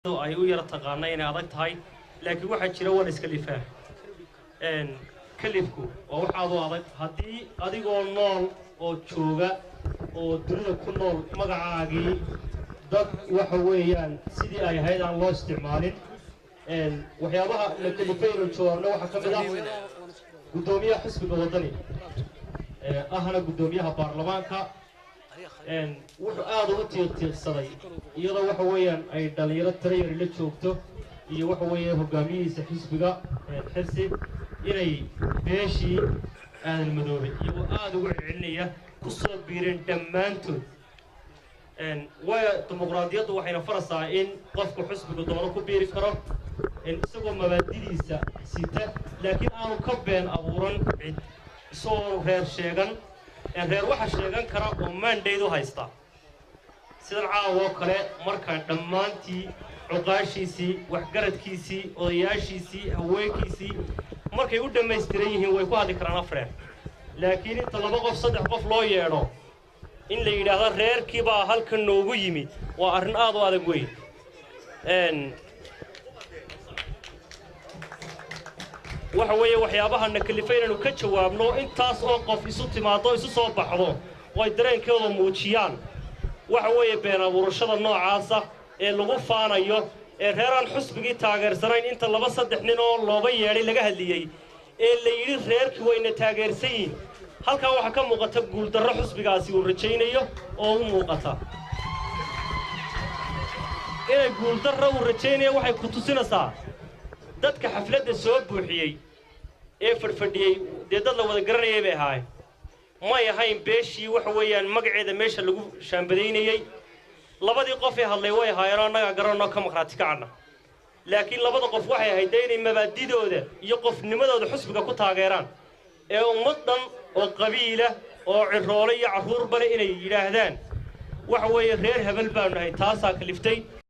ay u yara taqaanay inay adag tahay laakiin waxa jira wal iska lifaa kalifku oo waxa aad u adag hadii adigoo nool oo jooga oo dunida ku nool magacaagii dad waxa weeyaan sidii ay ahayd aan loo isticmaalin waxyaabaha la kalifayno joogna waxa ka mid ah gudoomiyaha xisbiga wadani ahna gudoomiyaha baarlamaanka wuxuu aad ugu tiirsaday iyadoo waxa weeyaan ay dhalinyaro tareeyar la joogto iyo waxa weeye hogaamiyihiisa xisbiga xirsi inay beeshii aan madoobay iyagoo aad ugu celinaya ku soo biireen dhammaantood waa dimuqraadiyaddu waxayna faraysaa in qofku xisbiga doono ku biiri karo isagoo mabaadidiisa sita laakiin aanu ka been abuuran cid isagoo reer sheegan reer waxa sheegan kara oo mandate u haysta sida caawo kale markaan dhammaantii cuqaashiisii waxgaradkiisii odayaashiisii haweenkiisii markay u dhammaystiran yihiin way ku hadli karaan afreer laakiin inta laba qof saddex qof loo yeedho in la yidhaahdo reerkii baa halkan noogu yimid waa arrin aad u adag weyn waxa weeye waxyaabaha na kalifay inaynu ka jawaabno intaas oo qof isu timaado isu soo baxdo way dareenkooda muujiyaan waxa weeye been abuurashada noocaasa ee lagu faanayo ee reeraan xusbigii taageersanayn inta laba saddex nin oo looga yeedhay laga hadliyey ee la yidhi reerkii wayna taageersan yihiin halkan waxaa ka muuqata guuldarro xusbigaasi uu rajaynayo oo u muuqata inay guuldarro uu rajaynayo waxay ku tusinaysaa dadka xafladda soo buuxiyey ee fadhiyey dee dad la wada garanayay bay ahaayeen may ahayn beeshii waxa weeyaan magaceeda meesha lagu shaambadaynayey labadii qof ee hadlay way ahaayeen annaga garanno ka maqraati kacana laakiin labada qof waxay ahayd inay mabaadidooda iyo qofnimadooda xusbiga ku taageeraan ee ummadan oo qabiila oo ciroole iyo carruur bale inay yidhaahdaan waxa weeye reer hebel baanu nahay taasaa kaliftay